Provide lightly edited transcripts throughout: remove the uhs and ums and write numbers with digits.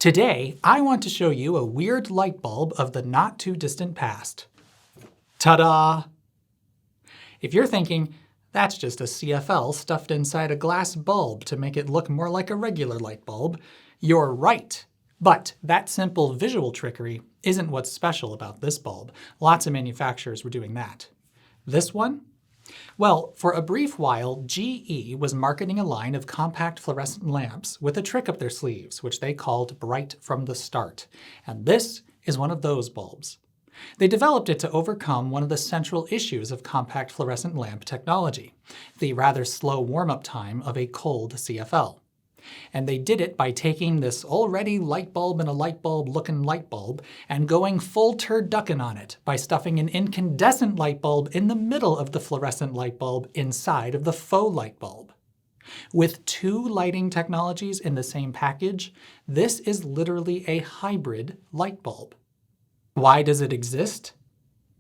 Today, I want to show you a weird light bulb of the not-too-distant past. Ta-da! If you're thinking, that's just a CFL stuffed inside a glass bulb to make it look more like a regular light bulb, you're right. But that simple visual trickery isn't what's special about this bulb. Lots of manufacturers were doing that. This one? Well, for a brief while, GE was marketing a line of compact fluorescent lamps with a trick up their sleeves, which they called Bright from the Start. And this is one of those bulbs. They developed it to overcome one of the central issues of compact fluorescent lamp technology, the rather slow warm-up time of a cold CFL. And they did it by taking this already light bulb in a light bulb looking light bulb and going full turducken on it by stuffing an incandescent light bulb in the middle of the fluorescent light bulb inside of the faux light bulb. With two lighting technologies in the same package, this is literally a hybrid light bulb. Why does it exist?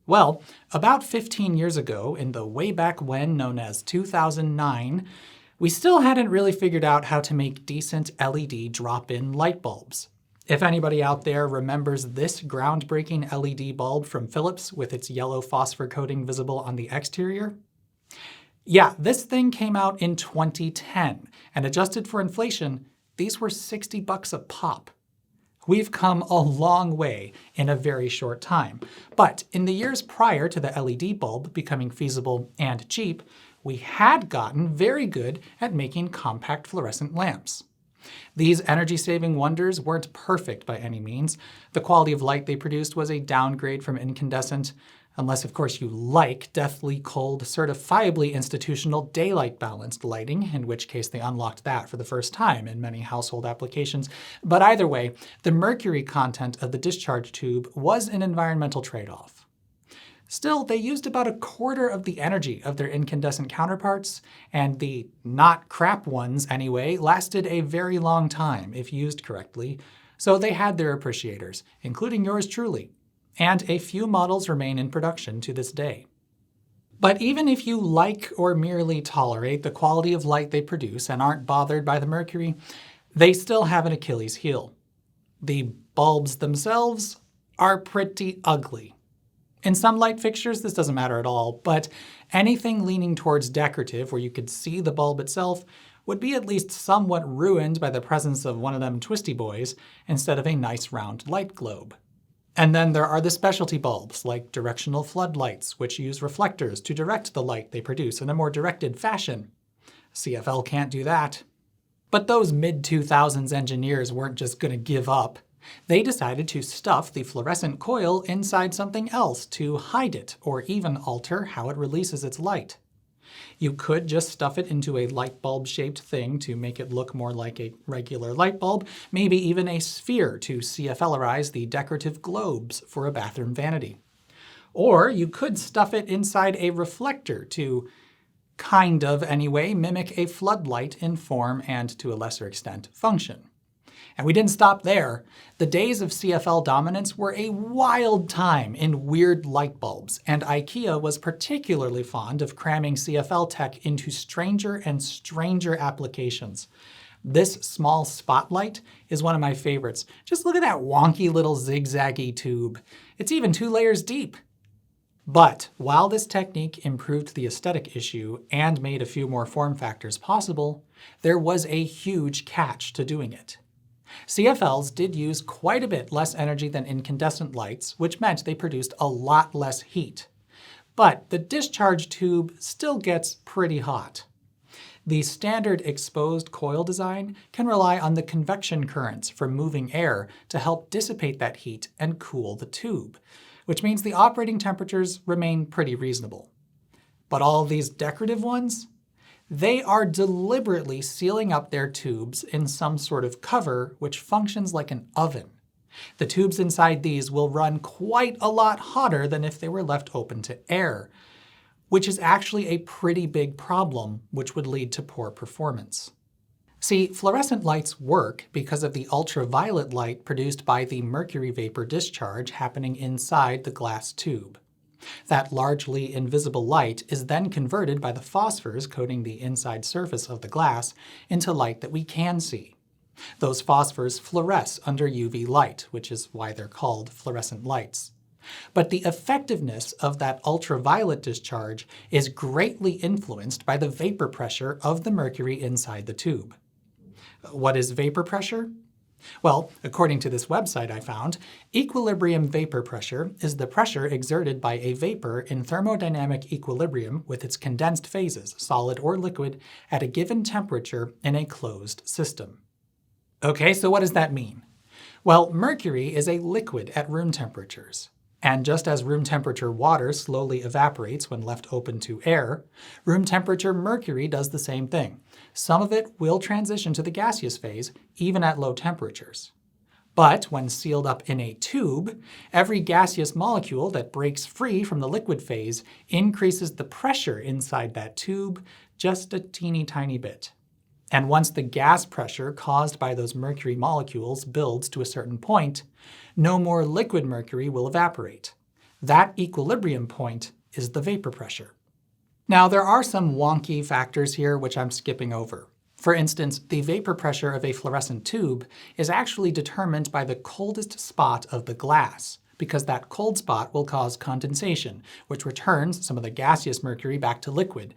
Well, about 15 years ago, in the way back when known as 2009, we still hadn't really figured out how to make decent LED drop-in light bulbs. If anybody out there remembers this groundbreaking LED bulb from Philips with its yellow phosphor coating visible on the exterior? Yeah, this thing came out in 2010, and adjusted for inflation, these were $60 a pop. We've come a long way in a very short time. But in the years prior to the LED bulb becoming feasible and cheap, we had gotten very good at making compact fluorescent lamps. These energy-saving wonders weren't perfect by any means. The quality of light they produced was a downgrade from incandescent, unless of course you like deathly cold, certifiably institutional daylight balanced lighting, in which case they unlocked that for the first time in many household applications. But either way, the mercury content of the discharge tube was an environmental trade-off. Still, they used about a quarter of the energy of their incandescent counterparts, and the not crap ones anyway lasted a very long time if used correctly, so they had their appreciators, including yours truly. And a few models remain in production to this day. But even if you like or merely tolerate the quality of light they produce and aren't bothered by the mercury, they still have an Achilles heel. The bulbs themselves are pretty ugly. In some light fixtures, this doesn't matter at all, but anything leaning towards decorative where you could see the bulb itself would be at least somewhat ruined by the presence of one of them twisty boys instead of a nice round light globe. And then there are the specialty bulbs, like directional floodlights, which use reflectors to direct the light they produce in a more directed fashion. CFL can't do that. But those mid-2000s engineers weren't just gonna give up. They decided to stuff the fluorescent coil inside something else to hide it, or even alter how it releases its light. You could just stuff it into a light bulb-shaped thing to make it look more like a regular light bulb, maybe even a sphere to CFLerize the decorative globes for a bathroom vanity. Or you could stuff it inside a reflector to, kind of anyway, mimic a floodlight in form and, to a lesser extent, function. And we didn't stop there. The days of CFL dominance were a wild time in weird light bulbs, and IKEA was particularly fond of cramming CFL tech into stranger and stranger applications. This small spotlight is one of my favorites. Just look at that wonky little zigzaggy tube. It's even 2 layers deep. But while this technique improved the aesthetic issue and made a few more form factors possible, there was a huge catch to doing it. CFLs did use quite a bit less energy than incandescent lights, which meant they produced a lot less heat. But the discharge tube still gets pretty hot. The standard exposed coil design can rely on the convection currents from moving air to help dissipate that heat and cool the tube, which means the operating temperatures remain pretty reasonable. But all these decorative ones? They are deliberately sealing up their tubes in some sort of cover which functions like an oven. The tubes inside these will run quite a lot hotter than if they were left open to air, which is actually a pretty big problem, which would lead to poor performance. See, fluorescent lights work because of the ultraviolet light produced by the mercury vapor discharge happening inside the glass tube. That largely invisible light is then converted by the phosphors coating the inside surface of the glass into light that we can see. Those phosphors fluoresce under UV light, which is why they're called fluorescent lights. But the effectiveness of that ultraviolet discharge is greatly influenced by the vapor pressure of the mercury inside the tube. What is vapor pressure? Well, according to this website I found, equilibrium vapor pressure is the pressure exerted by a vapor in thermodynamic equilibrium with its condensed phases, solid or liquid, at a given temperature in a closed system. Okay, so what does that mean? Well, mercury is a liquid at room temperatures. And just as room temperature water slowly evaporates when left open to air, room temperature mercury does the same thing. Some of it will transition to the gaseous phase, even at low temperatures. But when sealed up in a tube, every gaseous molecule that breaks free from the liquid phase increases the pressure inside that tube just a teeny tiny bit. And once the gas pressure caused by those mercury molecules builds to a certain point, no more liquid mercury will evaporate. That equilibrium point is the vapor pressure. Now, there are some wonky factors here which I'm skipping over. For instance, the vapor pressure of a fluorescent tube is actually determined by the coldest spot of the glass, because that cold spot will cause condensation, which returns some of the gaseous mercury back to liquid,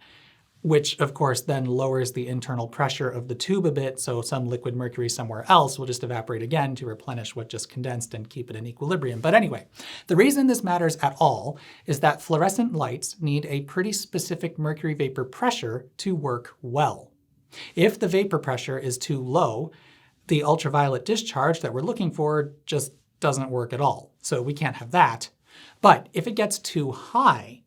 which of course then lowers the internal pressure of the tube a bit, so some liquid mercury somewhere else will just evaporate again to replenish what just condensed and keep it in equilibrium. But anyway, the reason this matters at all is that fluorescent lights need a pretty specific mercury vapor pressure to work well. If the vapor pressure is too low, the ultraviolet discharge that we're looking for just doesn't work at all, so we can't have that. But if it gets too high,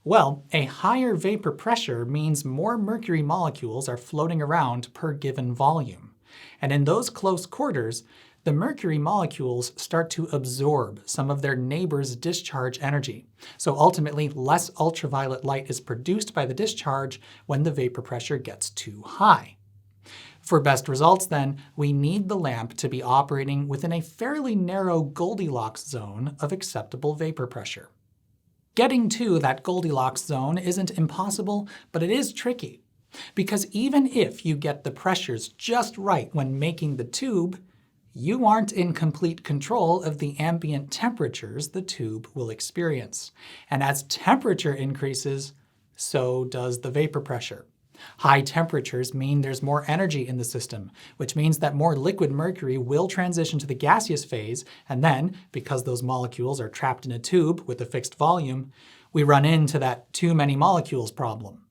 well, a higher vapor pressure means more mercury molecules are floating around per given volume. And in those close quarters, the mercury molecules start to absorb some of their neighbor's discharge energy. So ultimately, less ultraviolet light is produced by the discharge when the vapor pressure gets too high. For best results then, we need the lamp to be operating within a fairly narrow Goldilocks zone of acceptable vapor pressure. Getting to that Goldilocks zone isn't impossible, but it is tricky. Because even if you get the pressures just right when making the tube, you aren't in complete control of the ambient temperatures the tube will experience. And as temperature increases, so does the vapor pressure. High temperatures mean there's more energy in the system, which means that more liquid mercury will transition to the gaseous phase, and then, because those molecules are trapped in a tube with a fixed volume, we run into that too many molecules problem.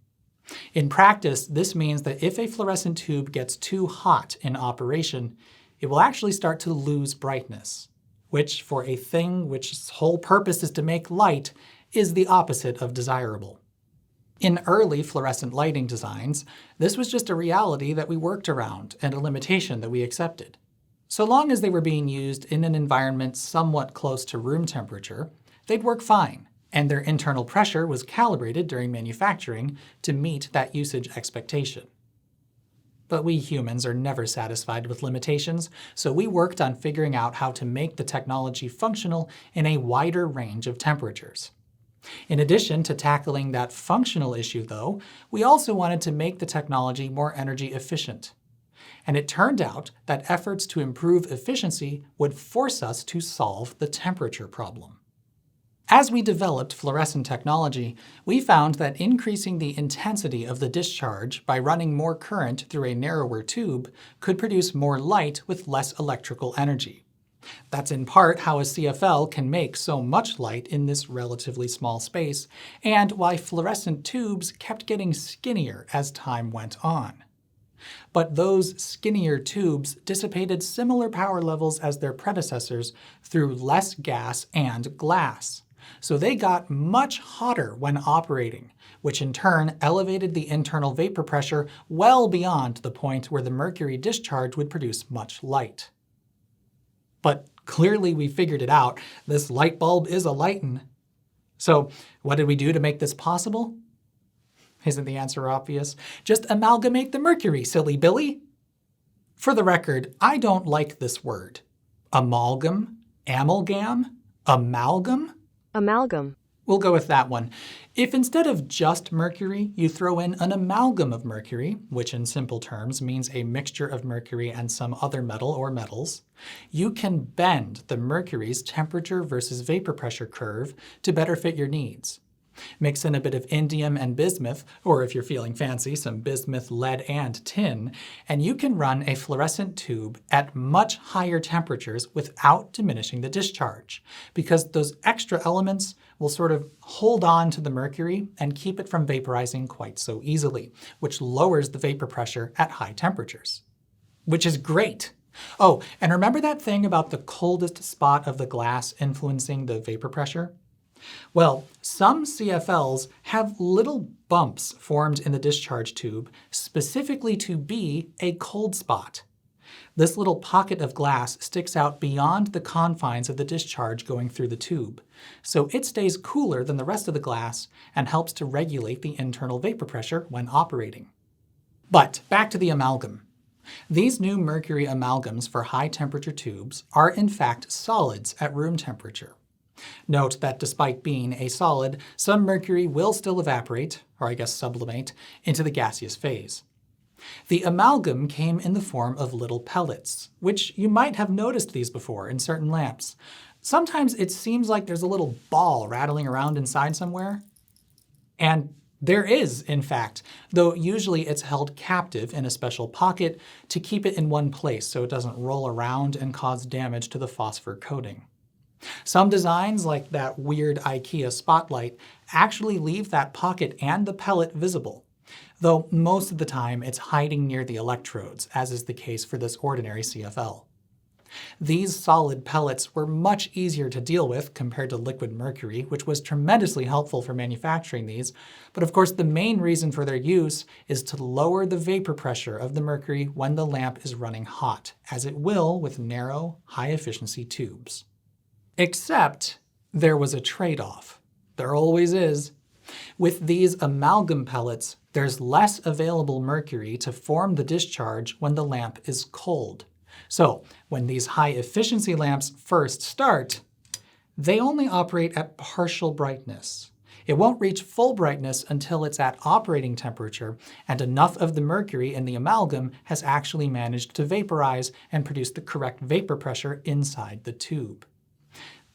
In practice, this means that if a fluorescent tube gets too hot in operation, it will actually start to lose brightness, which for a thing which's whole purpose is to make light is the opposite of desirable. In early fluorescent lighting designs, this was just a reality that we worked around and a limitation that we accepted. So long as they were being used in an environment somewhat close to room temperature, they'd work fine, and their internal pressure was calibrated during manufacturing to meet that usage expectation. But we humans are never satisfied with limitations, so we worked on figuring out how to make the technology functional in a wider range of temperatures. In addition to tackling that functional issue, though, we also wanted to make the technology more energy efficient. And it turned out that efforts to improve efficiency would force us to solve the temperature problem. As we developed fluorescent technology, we found that increasing the intensity of the discharge by running more current through a narrower tube could produce more light with less electrical energy. That's in part how a CFL can make so much light in this relatively small space, and why fluorescent tubes kept getting skinnier as time went on. But those skinnier tubes dissipated similar power levels as their predecessors through less gas and glass. So they got much hotter when operating, which in turn elevated the internal vapor pressure well beyond the point where the mercury discharge would produce much light. But clearly we figured it out. This light bulb is a lightin'. So what did we do to make this possible? Isn't the answer obvious? Just amalgamate the mercury, silly Billy! For the record, I don't like this word. Amalgam? Amalgam? Amalgam? Amalgam. We'll go with that one. If instead of just mercury, you throw in an amalgam of mercury, which in simple terms means a mixture of mercury and some other metal or metals, you can bend the mercury's temperature versus vapor pressure curve to better fit your needs. Mix in a bit of indium and bismuth, or if you're feeling fancy, some bismuth, lead, and tin, and you can run a fluorescent tube at much higher temperatures without diminishing the discharge, because those extra elements will sort of hold on to the mercury and keep it from vaporizing quite so easily, which lowers the vapor pressure at high temperatures. Which is great! Oh, and remember that thing about the coldest spot of the glass influencing the vapor pressure? Well, some CFLs have little bumps formed in the discharge tube specifically to be a cold spot. This little pocket of glass sticks out beyond the confines of the discharge going through the tube, so it stays cooler than the rest of the glass and helps to regulate the internal vapor pressure when operating. But back to the amalgam. These new mercury amalgams for high temperature tubes are in fact solids at room temperature. Note that despite being a solid, some mercury will still evaporate, or I guess sublimate, into the gaseous phase. The amalgam came in the form of little pellets, which you might have noticed these before in certain lamps. Sometimes it seems like there's a little ball rattling around inside somewhere. And there is, in fact, though usually it's held captive in a special pocket to keep it in one place so it doesn't roll around and cause damage to the phosphor coating. Some designs, like that weird IKEA spotlight, actually leave that pocket and the pellet visible, though most of the time it's hiding near the electrodes, as is the case for this ordinary CFL. These solid pellets were much easier to deal with compared to liquid mercury, which was tremendously helpful for manufacturing these, but of course the main reason for their use is to lower the vapor pressure of the mercury when the lamp is running hot, as it will with narrow, high-efficiency tubes. Except there was a trade-off. There always is. With these amalgam pellets, there's less available mercury to form the discharge when the lamp is cold. So when these high-efficiency lamps first start, they only operate at partial brightness. It won't reach full brightness until it's at operating temperature and enough of the mercury in the amalgam has actually managed to vaporize and produce the correct vapor pressure inside the tube.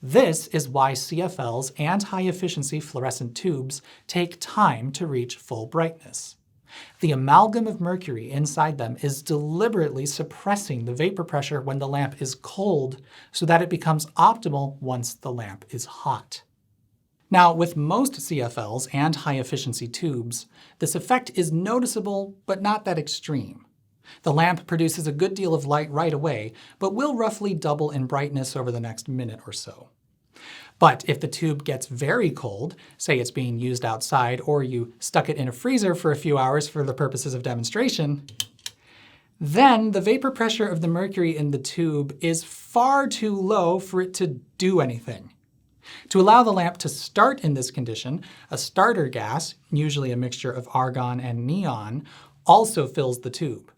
This is why CFLs and high-efficiency fluorescent tubes take time to reach full brightness. The amalgam of mercury inside them is deliberately suppressing the vapor pressure when the lamp is cold so that it becomes optimal once the lamp is hot. Now, with most CFLs and high-efficiency tubes, this effect is noticeable but not that extreme. The lamp produces a good deal of light right away, but will roughly double in brightness over the next minute or so. But if the tube gets very cold, say it's being used outside or you stuck it in a freezer for a few hours for the purposes of demonstration, then the vapor pressure of the mercury in the tube is far too low for it to do anything. To allow the lamp to start in this condition, a starter gas, usually a mixture of argon and neon, also fills the tube.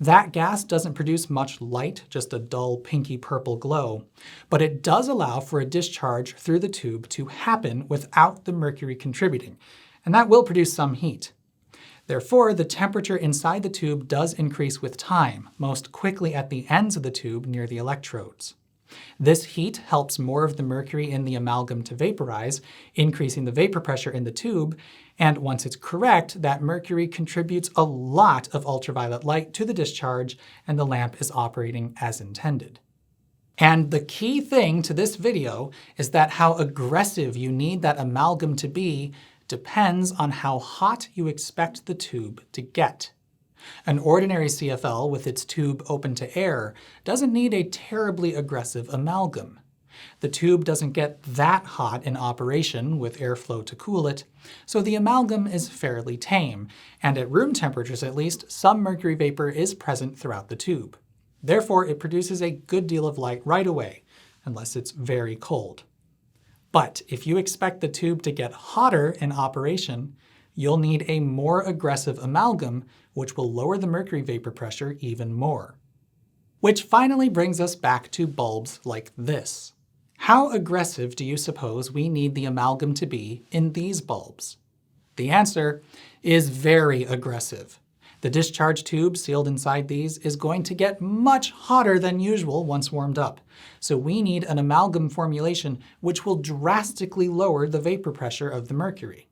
That gas doesn't produce much light, just a dull pinky purple glow, but it does allow for a discharge through the tube to happen without the mercury contributing, and that will produce some heat. Therefore, the temperature inside the tube does increase with time, most quickly at the ends of the tube near the electrodes. This heat helps more of the mercury in the amalgam to vaporize, increasing the vapor pressure in the tube, and once it's correct, that mercury contributes a lot of ultraviolet light to the discharge and the lamp is operating as intended. And the key thing to this video is that how aggressive you need that amalgam to be depends on how hot you expect the tube to get. An ordinary CFL with its tube open to air doesn't need a terribly aggressive amalgam. The tube doesn't get that hot in operation with airflow to cool it, so the amalgam is fairly tame, and at room temperatures at least, some mercury vapor is present throughout the tube. Therefore, it produces a good deal of light right away, unless it's very cold. But if you expect the tube to get hotter in operation, you'll need a more aggressive amalgam, which will lower the mercury vapor pressure even more. Which finally brings us back to bulbs like this. How aggressive do you suppose we need the amalgam to be in these bulbs? The answer is very aggressive. The discharge tube sealed inside these is going to get much hotter than usual once warmed up. So we need an amalgam formulation which will drastically lower the vapor pressure of the mercury.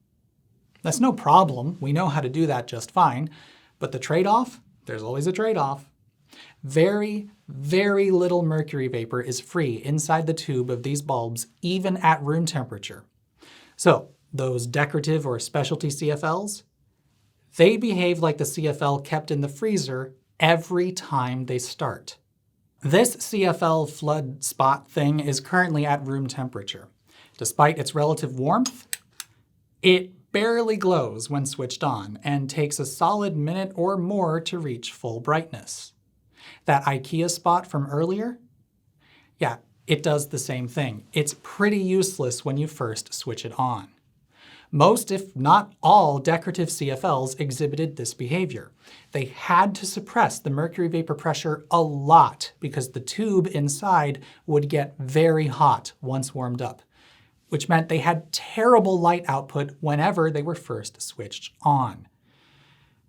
That's no problem, we know how to do that just fine, but the trade-off? There's always a trade-off. Very, very little mercury vapor is free inside the tube of these bulbs, even at room temperature. So, those decorative or specialty CFLs, they behave like the CFL kept in the freezer every time they start. This CFL flood spot thing is currently at room temperature. Despite its relative warmth, it barely glows when switched on and takes a solid minute or more to reach full brightness. That IKEA spot from earlier? Yeah, it does the same thing. It's pretty useless when you first switch it on. Most, if not all, decorative CFLs exhibited this behavior. They had to suppress the mercury vapor pressure a lot because the tube inside would get very hot once warmed up, which meant they had terrible light output whenever they were first switched on.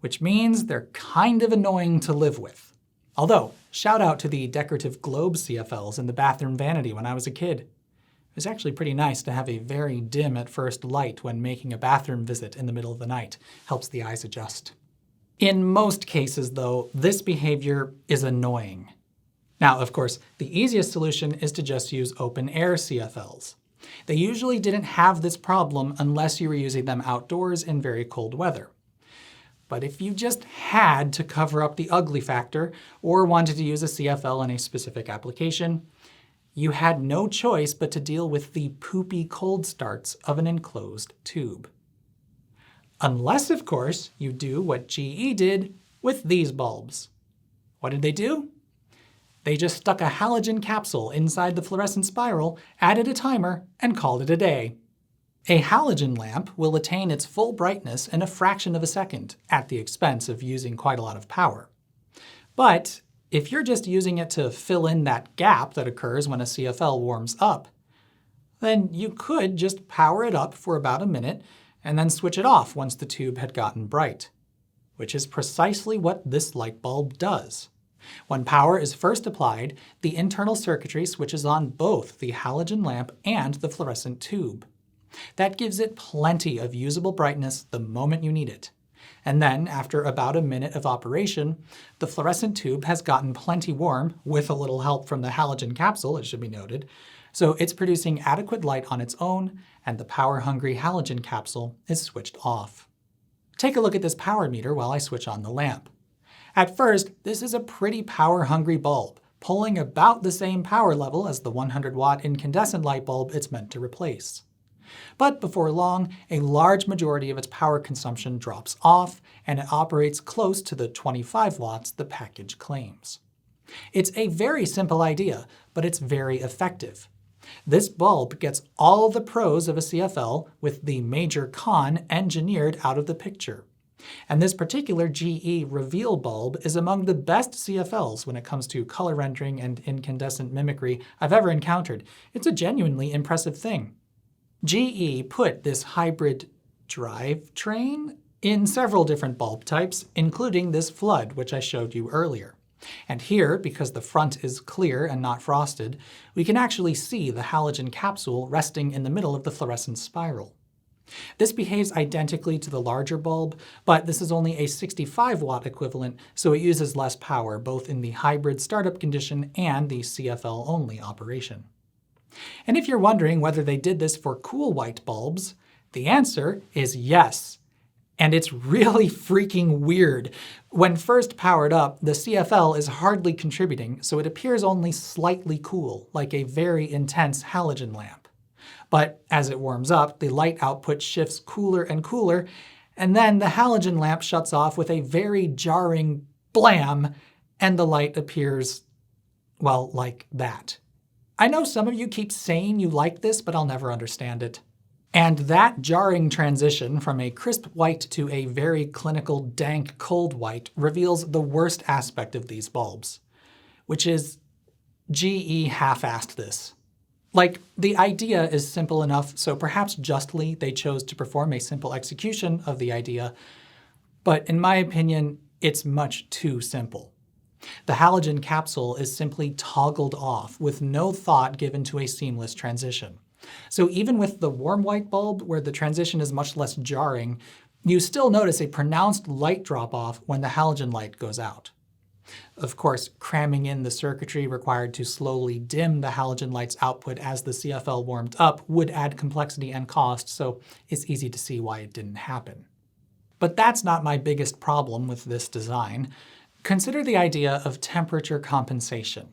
Which means they're kind of annoying to live with. Although, shout out to the decorative globe CFLs in the bathroom vanity when I was a kid. It was actually pretty nice to have a very dim at first light when making a bathroom visit in the middle of the night. Helps the eyes adjust. In most cases, though, this behavior is annoying. Now, of course, the easiest solution is to just use open air CFLs. They usually didn't have this problem unless you were using them outdoors in very cold weather. But if you just had to cover up the ugly factor or wanted to use a CFL in a specific application, you had no choice but to deal with the poopy cold starts of an enclosed tube. Unless, of course, you do what GE did with these bulbs. What did they do? They just stuck a halogen capsule inside the fluorescent spiral, added a timer, and called it a day. A halogen lamp will attain its full brightness in a fraction of a second, at the expense of using quite a lot of power. But if you're just using it to fill in that gap that occurs when a CFL warms up, then you could just power it up for about a minute and then switch it off once the tube had gotten bright. Which is precisely what this light bulb does. When power is first applied, the internal circuitry switches on both the halogen lamp and the fluorescent tube. That gives it plenty of usable brightness the moment you need it. And then, after about a minute of operation, the fluorescent tube has gotten plenty warm, with a little help from the halogen capsule, it should be noted, so it's producing adequate light on its own, and the power-hungry halogen capsule is switched off. Take a look at this power meter while I switch on the lamp. At first, this is a pretty power-hungry bulb, pulling about the same power level as the 100-watt incandescent light bulb it's meant to replace. But before long, a large majority of its power consumption drops off, and it operates close to the 25 watts the package claims. It's a very simple idea, but it's very effective. This bulb gets all the pros of a CFL with the major con engineered out of the picture. And this particular GE Reveal bulb is among the best CFLs when it comes to color rendering and incandescent mimicry I've ever encountered. It's a genuinely impressive thing. GE put this hybrid drivetrain in several different bulb types, including this flood, which I showed you earlier. And here, because the front is clear and not frosted, we can actually see the halogen capsule resting in the middle of the fluorescent spiral. This behaves identically to the larger bulb, but this is only a 65-watt equivalent, so it uses less power both in the hybrid startup condition and the CFL-only operation. And if you're wondering whether they did this for cool white bulbs, the answer is yes. And it's really freaking weird. When first powered up, the CFL is hardly contributing, so it appears only slightly cool, like a very intense halogen lamp. But as it warms up, the light output shifts cooler and cooler, and then the halogen lamp shuts off with a very jarring blam, and the light appears, well, like that. I know some of you keep saying you like this, but I'll never understand it. And that jarring transition from a crisp white to a very clinical, dank, cold white reveals the worst aspect of these bulbs, which is GE half-assed this. Like, the idea is simple enough, so perhaps justly they chose to perform a simple execution of the idea, but in my opinion, it's much too simple. The halogen capsule is simply toggled off with no thought given to a seamless transition. So even with the warm white bulb, where the transition is much less jarring, you still notice a pronounced light drop-off when the halogen light goes out. Of course, cramming in the circuitry required to slowly dim the halogen light's output as the CFL warmed up would add complexity and cost, so it's easy to see why it didn't happen. But that's not my biggest problem with this design. Consider the idea of temperature compensation.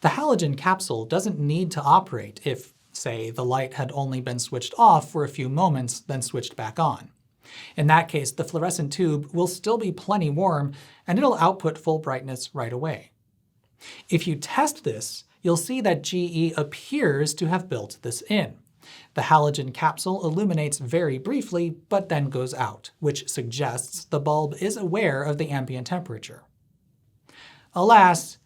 The halogen capsule doesn't need to operate if, say, the light had only been switched off for a few moments, then switched back on. In that case, the fluorescent tube will still be plenty warm, and it'll output full brightness right away. If you test this, you'll see that GE appears to have built this in. The halogen capsule illuminates very briefly, but then goes out, which suggests the bulb is aware of the ambient temperature. Alas,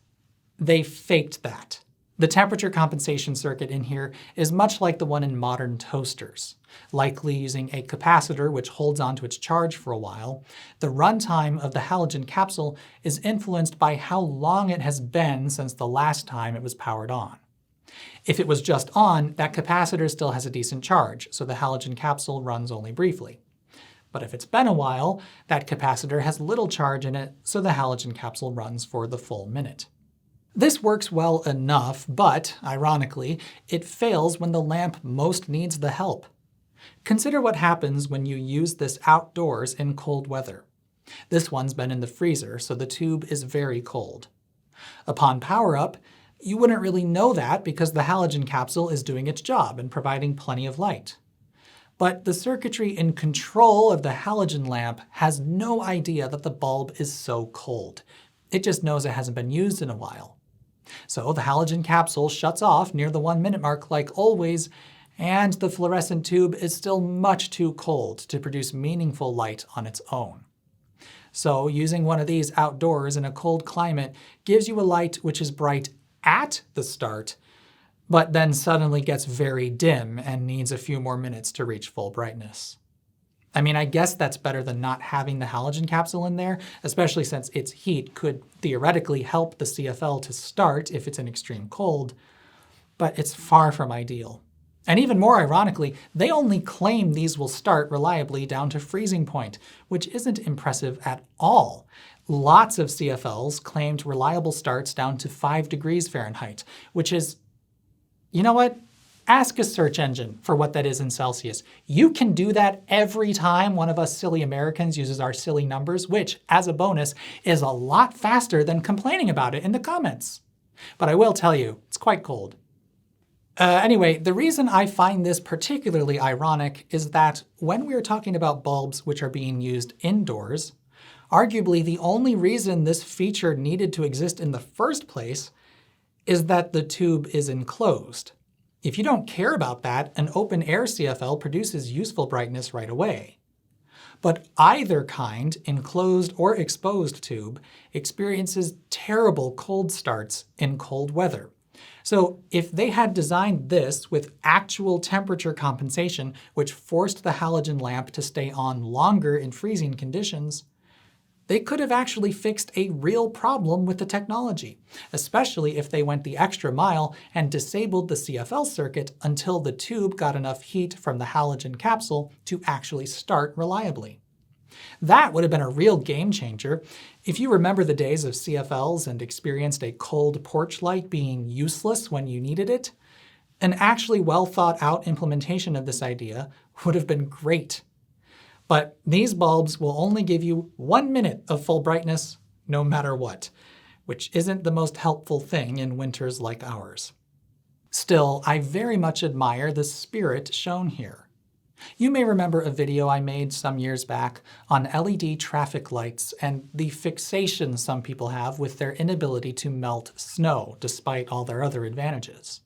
they faked that. The temperature compensation circuit in here is much like the one in modern toasters. Likely using a capacitor which holds onto its charge for a while, the runtime of the halogen capsule is influenced by how long it has been since the last time it was powered on. If it was just on, that capacitor still has a decent charge, so the halogen capsule runs only briefly. But if it's been a while, that capacitor has little charge in it, so the halogen capsule runs for the full minute. This works well enough, but, ironically, it fails when the lamp most needs the help. Consider what happens when you use this outdoors in cold weather. This one's been in the freezer, so the tube is very cold. Upon power-up, you wouldn't really know that because the halogen capsule is doing its job and providing plenty of light. But the circuitry in control of the halogen lamp has no idea that the bulb is so cold. It just knows it hasn't been used in a while. So the halogen capsule shuts off near the 1 minute mark like always, and the fluorescent tube is still much too cold to produce meaningful light on its own. So using one of these outdoors in a cold climate gives you a light which is bright at the start, but then suddenly gets very dim and needs a few more minutes to reach full brightness. I mean, I guess that's better than not having the halogen capsule in there, especially since its heat could theoretically help the CFL to start if it's in extreme cold, but it's far from ideal. And even more ironically, they only claim these will start reliably down to freezing point, which isn't impressive at all. Lots of CFLs claimed reliable starts down to 5 degrees Fahrenheit, which is, you know what? Ask a search engine for what that is in Celsius. You can do that every time one of us silly Americans uses our silly numbers, which, as a bonus, is a lot faster than complaining about it in the comments. But I will tell you, it's quite cold. Anyway, the reason I find this particularly ironic is that when we're talking about bulbs which are being used indoors, arguably the only reason this feature needed to exist in the first place is that the tube is enclosed. If you don't care about that, an open-air CFL produces useful brightness right away. But either kind, enclosed or exposed tube, experiences terrible cold starts in cold weather. So if they had designed this with actual temperature compensation, which forced the halogen lamp to stay on longer in freezing conditions, they could have actually fixed a real problem with the technology, especially if they went the extra mile and disabled the CFL circuit until the tube got enough heat from the halogen capsule to actually start reliably. That would have been a real game changer. If you remember the days of CFLs and experienced a cold porch light being useless when you needed it, an actually well thought out implementation of this idea would have been great. But these bulbs will only give you 1 minute of full brightness no matter what, which isn't the most helpful thing in winters like ours. Still, I very much admire the spirit shown here. You may remember a video I made some years back on LED traffic lights and the fixation some people have with their inability to melt snow despite all their other advantages.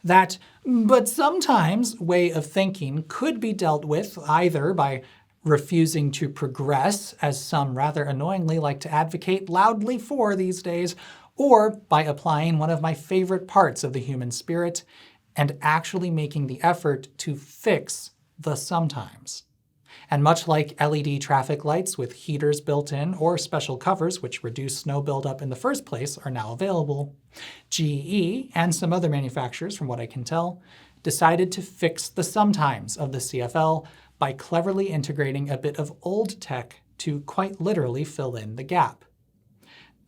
That "but sometimes" way of thinking could be dealt with either by refusing to progress, as some rather annoyingly like to advocate loudly for these days, or by applying one of my favorite parts of the human spirit, and actually making the effort to fix the sometimes. And much like LED traffic lights with heaters built in or special covers which reduce snow buildup in the first place are now available, GE and some other manufacturers, from what I can tell, decided to fix the sometimes of the CFL by cleverly integrating a bit of old tech to quite literally fill in the gap.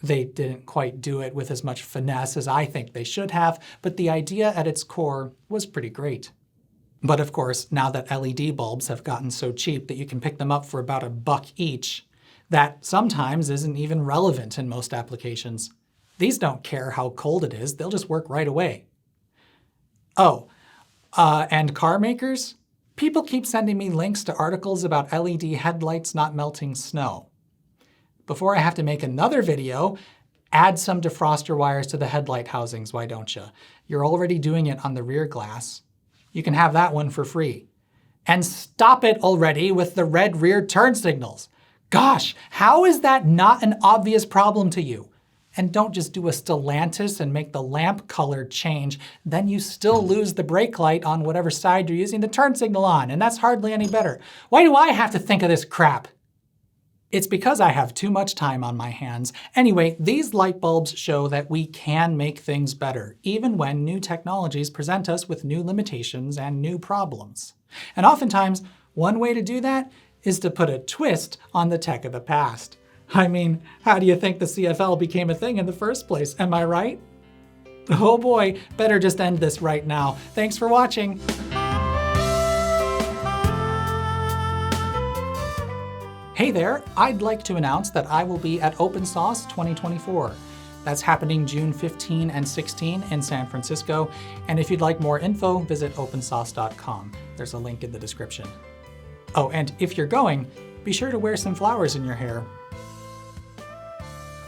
They didn't quite do it with as much finesse as I think they should have, but the idea at its core was pretty great. But of course, now that LED bulbs have gotten so cheap that you can pick them up for about $1 each, that sometimes isn't even relevant in most applications. These don't care how cold it is, they'll just work right away. Oh, and car makers? People keep sending me links to articles about LED headlights not melting snow. Before I have to make another video, add some defroster wires to the headlight housings, why don't you? You're already doing it on the rear glass. You can have that one for free. And stop it already with the red rear turn signals. Gosh, how is that not an obvious problem to you? And don't just do a Stellantis and make the lamp color change, then you still lose the brake light on whatever side you're using the turn signal on, and that's hardly any better. Why do I have to think of this crap? It's because I have too much time on my hands. Anyway, these light bulbs show that we can make things better, even when new technologies present us with new limitations and new problems. And oftentimes, one way to do that is to put a twist on the tech of the past. I mean, how do you think the CFL became a thing in the first place? Am I right? Oh boy, better just end this right now. Thanks for watching. Hey there, I'd like to announce that I will be at OpenSauce 2024. That's happening June 15 and 16 in San Francisco, and if you'd like more info, visit opensauce.com. There's a link in the description. Oh, and if you're going, be sure to wear some flowers in your hair.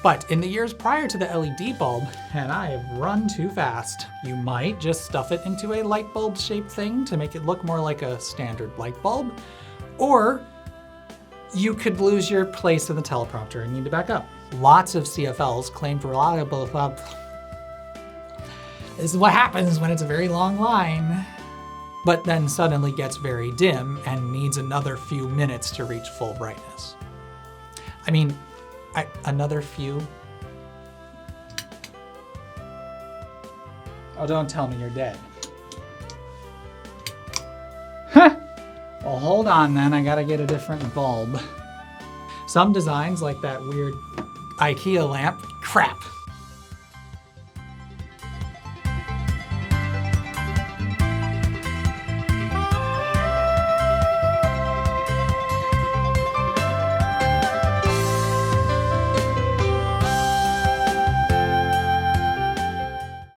But in the years prior to the LED bulb, and I have run too fast, you might just stuff it into a light bulb shaped thing to make it look more like a standard light bulb, or you could lose your place in the teleprompter and need to back up. Lots of CFLs claim reliable. This is what happens when it's a very long line, but then suddenly gets very dim and needs another few minutes to reach full brightness. I mean, another few? Oh, don't tell me you're dead. Huh! Well, hold on then, I gotta get a different bulb. Some designs, like that weird IKEA lamp, crap.